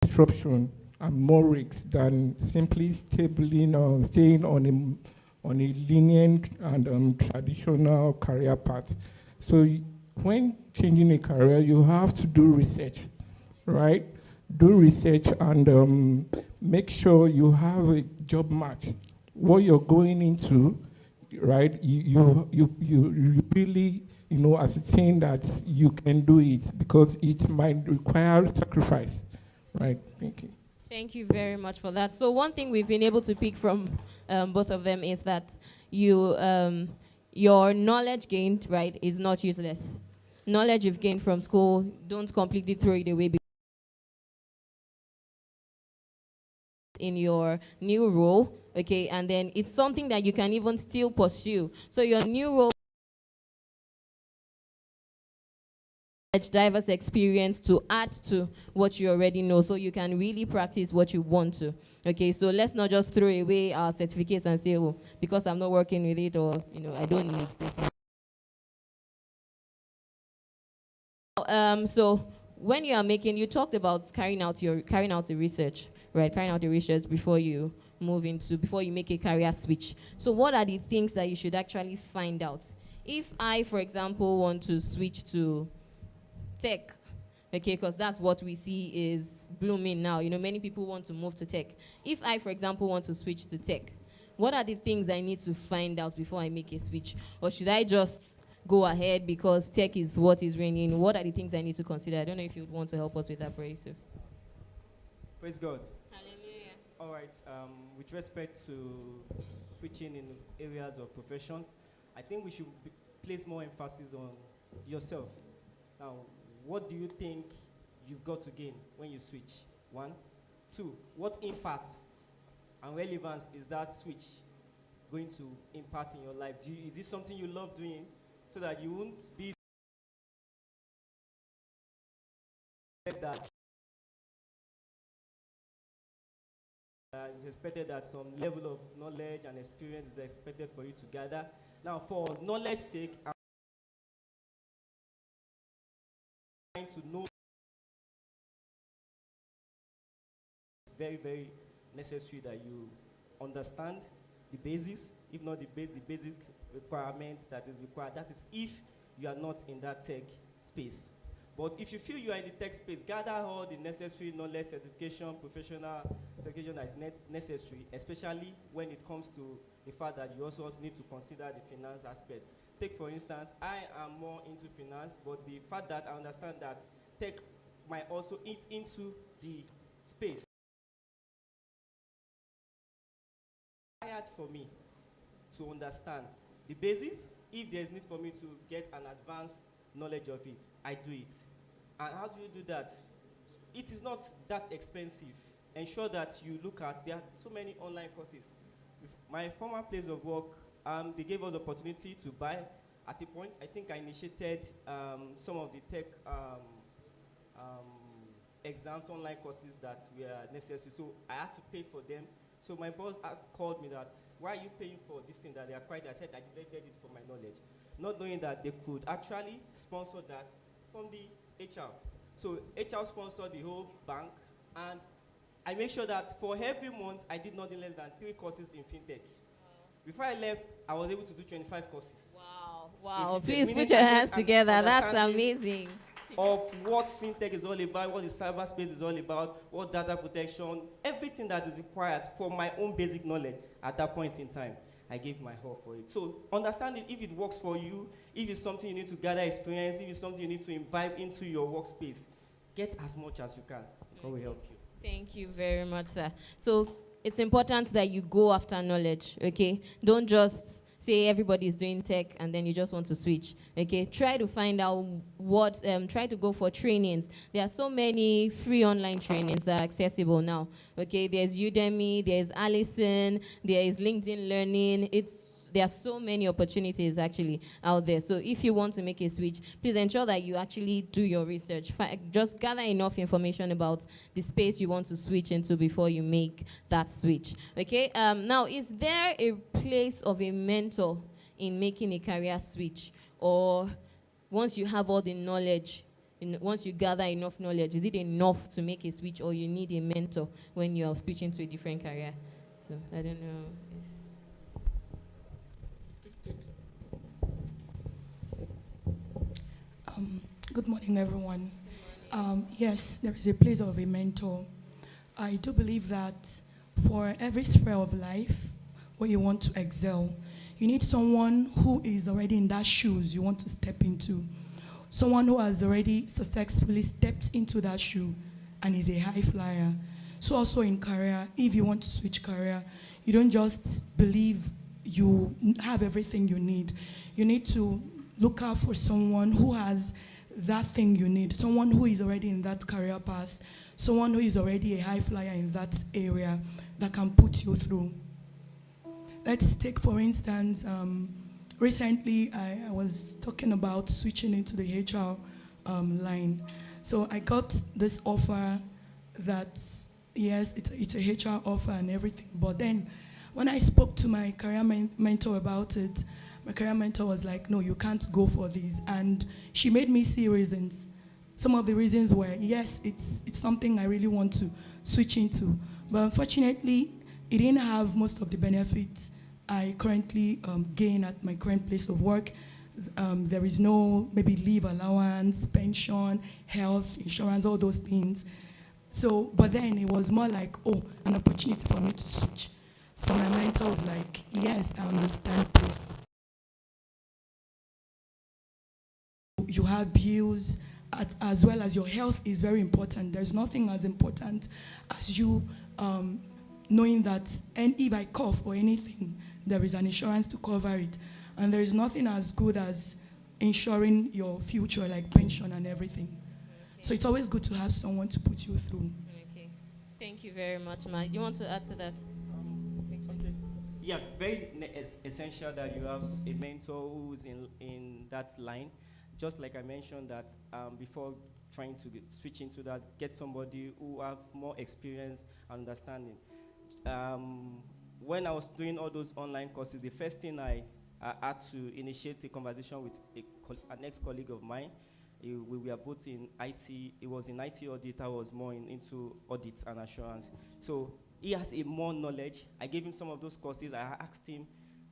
disruption and more risks than simply staying on a lenient and traditional career path. So when changing a career, you have to do research, right? Do research and make sure you have a job match. What you're going into, right? You really, ascertain that you can do it because it might require sacrifice, right? Thank you. Thank you very much for that. So one thing we've been able to pick from both of them is that your knowledge gained, right, is not useless. Knowledge you've gained from school, don't completely throw it away in your new role, okay? And then it's something that you can even still pursue. So your new role, diverse experience to add to what you already know, so you can really practice what you want to. Okay, so let's not just throw away our certificates and say, oh, because I'm not working with it, or I don't need this. So when you talked about carrying out the research, right? Carrying out the research before you make a career switch. So what are the things that you should actually find out? If I, for example, want to switch to tech, okay, because that's what we see is blooming now. Many people want to move to tech. If I, for example, want to switch to tech, what are the things I need to find out before I make a switch? Or should I just go ahead because tech is what is reigning? What are the things I need to consider? I don't know if you would want to help us with that, Brother Yusuf. Praise God. Hallelujah. All right. With respect to switching in areas of profession, I think we should place more emphasis on yourself. Now, what do you think you've got to gain when you switch? 1. 2, what impact and relevance is that switch going to impact in your life? Is this something you love doing, so that you won't be that it's expected that some level of knowledge and experience is expected for you to gather. Now, for knowledge's sake, I'm trying to know it's very, very necessary that you understand the basis, if not the basic requirements that is required. That is if you are not in that tech space. But if you feel you are in the tech space, gather all the necessary knowledge, certification, professional certification that is necessary, especially when it comes to the fact that you also need to consider the finance aspect. Take, for instance, I am more into finance, but the fact that I understand that tech might also eat into the space. For me to understand the basis. If there's need for me to get an advanced knowledge of it, I do it. And how do you do that? It is not that expensive. Ensure that you look at, there are so many online courses. With my former place of work, they gave us the opportunity to buy. At a point, I think I initiated some of the tech exams, online courses that were necessary. So I had to pay for them. So my boss called me that, why are you paying for this thing that they are quite? I said, I did it for my knowledge. Not knowing that they could actually sponsor that from the HR. So HR sponsored the whole bank, and I made sure that for every month, I did nothing less than 3 courses in fintech. Before I left, I was able to do 25 courses. Wow. Please put your hands together. That's amazing. Of what fintech is all about, what the cyberspace is all about, what data protection, everything that is required for my own basic knowledge at that point in time. I gave my all for it. So understand it if it works for you, if it's something you need to gather experience, if it's something you need to imbibe into your workspace, get as much as you can. God will help you. Thank you very much, sir. So it's important that you go after knowledge, okay? Don't just say everybody is doing tech and then you just want to switch, okay? Try to find out try to go for trainings. There are so many free online trainings that are accessible now, okay? There's Udemy, there's Allison, there is LinkedIn Learning. There are so many opportunities actually out there. So if you want to make a switch, please ensure that you actually do your research. Just gather enough information about the space you want to switch into before you make that switch. Okay. Now, is there a place of a mentor in making a career switch, or once you have all the knowledge, once you gather enough knowledge, is it enough to make a switch, or you need a mentor when you are switching to a different career? So I don't know. Good morning, everyone. Yes, there is a place of a mentor. I do believe that for every sphere of life where you want to excel, you need someone who is already in that shoes you want to step into. Someone who has already successfully stepped into that shoe and is a high flyer. So also in career, if you want to switch career, you don't just believe you have everything you need. You need to look out for someone who has that thing you need, someone who is already in that career path, someone who is already a high flyer in that area that can put you through. Let's take, for instance, recently I was talking about switching into the HR line. So I got this offer that, yes, it's a HR offer and everything, but then when I spoke to my career mentor about it, my career mentor was like, no, you can't go for this. And she made me see reasons. Some of the reasons were, yes, it's something I really want to switch into. But unfortunately, it didn't have most of the benefits I currently gain at my current place of work. There is no maybe leave allowance, pension, health, insurance, all those things. So, but then it was more like, oh, an opportunity for me to switch. So my mentor was like, yes, I understand, please. You have bills, as well as your health is very important. There's nothing as important as you knowing that, and if I cough or anything, there is an insurance to cover it. And there is nothing as good as ensuring your future, like pension and everything. Okay. So it's always good to have someone to put you through. Okay. Thank you very much, Ma. You want to add to that? Okay. Yeah, very essential that you have a mentor who's in that line. Just like I mentioned that before trying to switch into that, get somebody who have more experience and understanding. When I was doing all those online courses, the first thing I had to initiate a conversation with an ex-colleague of mine. We were both in IT. It was in IT audit. I was more into audit and assurance. So he has a more knowledge. I gave him some of those courses. I asked him,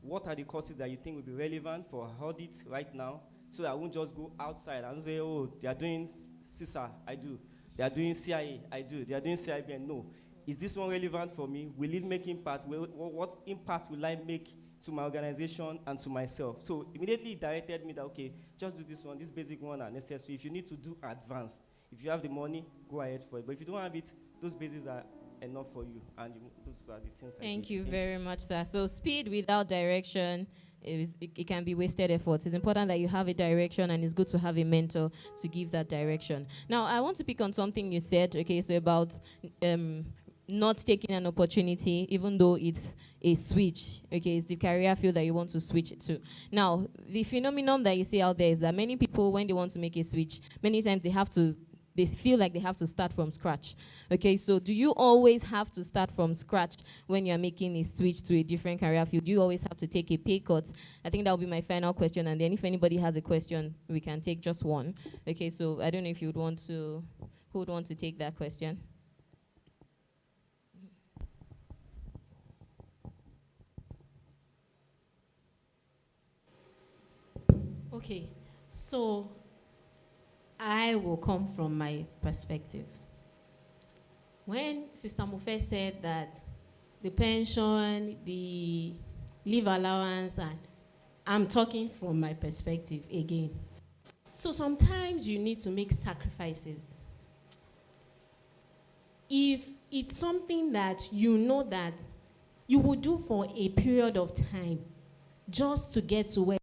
what are the courses that you think will be relevant for audit right now? So that I won't just go outside and say, oh, they are doing CISA, I do. They are doing CIA, I do. They are doing CIBN, no. Is this one relevant for me? Will it make impact? What impact will I make to my organization and to myself? So immediately he directed me that, okay, just do this one, this basic one are necessary. If you need to do advanced, if you have the money, go ahead for it. But if you don't have it, those basics are enough for you. And those are the things. Thank you very much, sir. So speed without direction, it can be wasted efforts. It's important that you have a direction, and it's good to have a mentor to give that direction. Now, I want to pick on something you said, okay, so about not taking an opportunity, even though it's a switch, okay, it's the career field that you want to switch it to. Now, the phenomenon that you see out there is that many people, when they want to make a switch, many times they feel like they have to start from scratch. Okay, so do you always have to start from scratch when you're making a switch to a different career field? Do you always have to take a pay cut? I think that will be my final question, and then if anybody has a question, we can take just one. Okay, so I don't know if you would want to, who would want to take that question? Okay, so I will come from my perspective. When Sister Mofe said that the pension, the leave allowance, and I'm talking from my perspective again. So sometimes you need to make sacrifices. If it's something that you know that you will do for a period of time just to get to where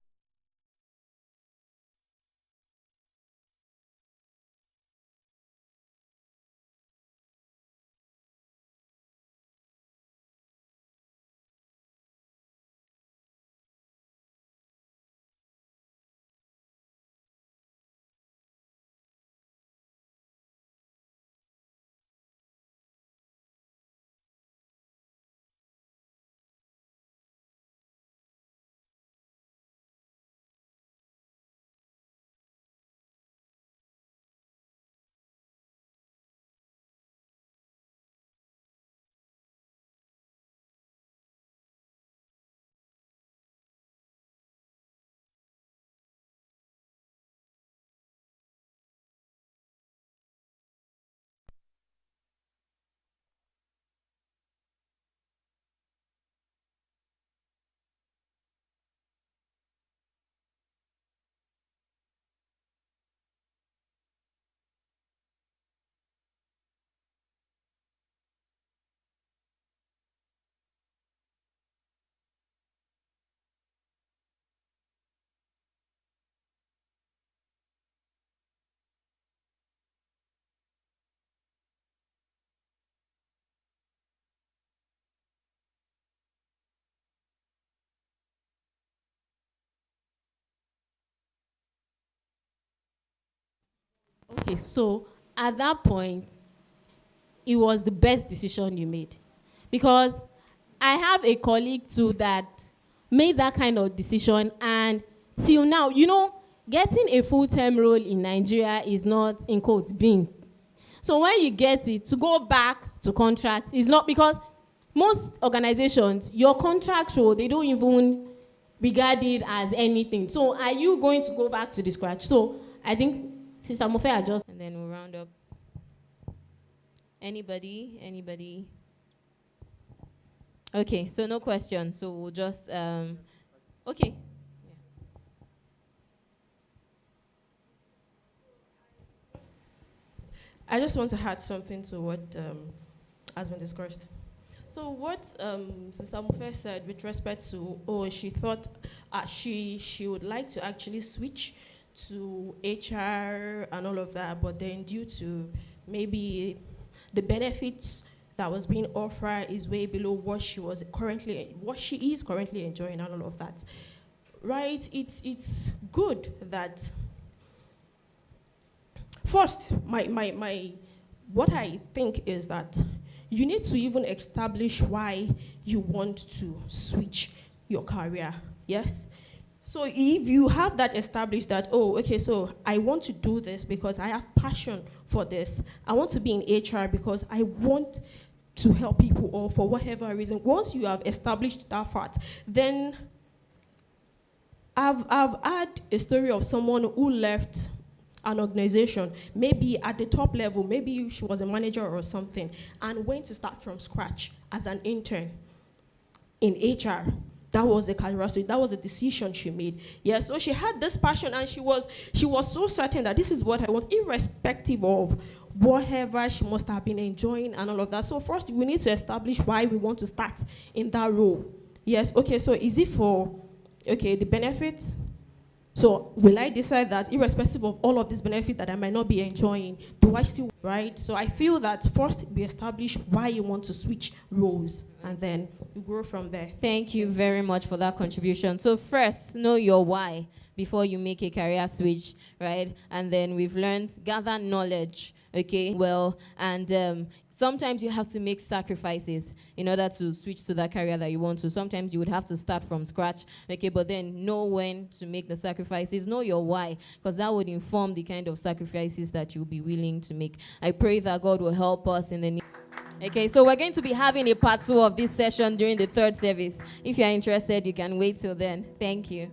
Okay, so at that point, it was the best decision you made. Because I have a colleague too that made that kind of decision, and till now, getting a full-time role in Nigeria is not, in quotes, beans. So when you get it, to go back to contract is not, because most organizations, your contract role, they don't even regard it as anything. So are you going to go back to the scratch? So I think Sister Mofe just... And then we'll round up. Anybody? Okay, so no question. So we'll just, okay. I just want to add something to what has been discussed. So what Sister Mofe said with respect to, she thought she would like to actually switch to HR and all of that, but then due to maybe the benefits that was being offered is way below what she is currently enjoying and all of that. Right? It's good that first, what I think is that you need to even establish why you want to switch your career, yes? So if you have that established that, so I want to do this because I have passion for this. I want to be in HR because I want to help people, or for whatever reason. Once you have established that fact, then I've had a story of someone who left an organization, maybe at the top level, maybe she was a manager or something, and went to start from scratch as an intern in HR. That was a career switch. That was a decision she made. Yeah, so she had this passion, and she was so certain that this is what I want, irrespective of whatever she must have been enjoying and all of that. So first, we need to establish why we want to start in that role. Yes, okay, so is it for, the benefits? So will I decide that irrespective of all of these benefits that I might not be enjoying, do I still, right? So I feel that first we establish why you want to switch roles, and then you grow from there. Thank you very much for that contribution. So first, know your why before you make a career switch, right? And then we've learned, gather knowledge, okay? Well, and sometimes you have to make sacrifices in order to switch to that career that you want to. Sometimes you would have to start from scratch, okay? But then know when to make the sacrifices, know your why, because that would inform the kind of sacrifices that you'll be willing to make. I pray that God will help us in the Okay, so we're going to be having a part 2 of this session during the third service. If you're interested, you can wait till then. Thank you.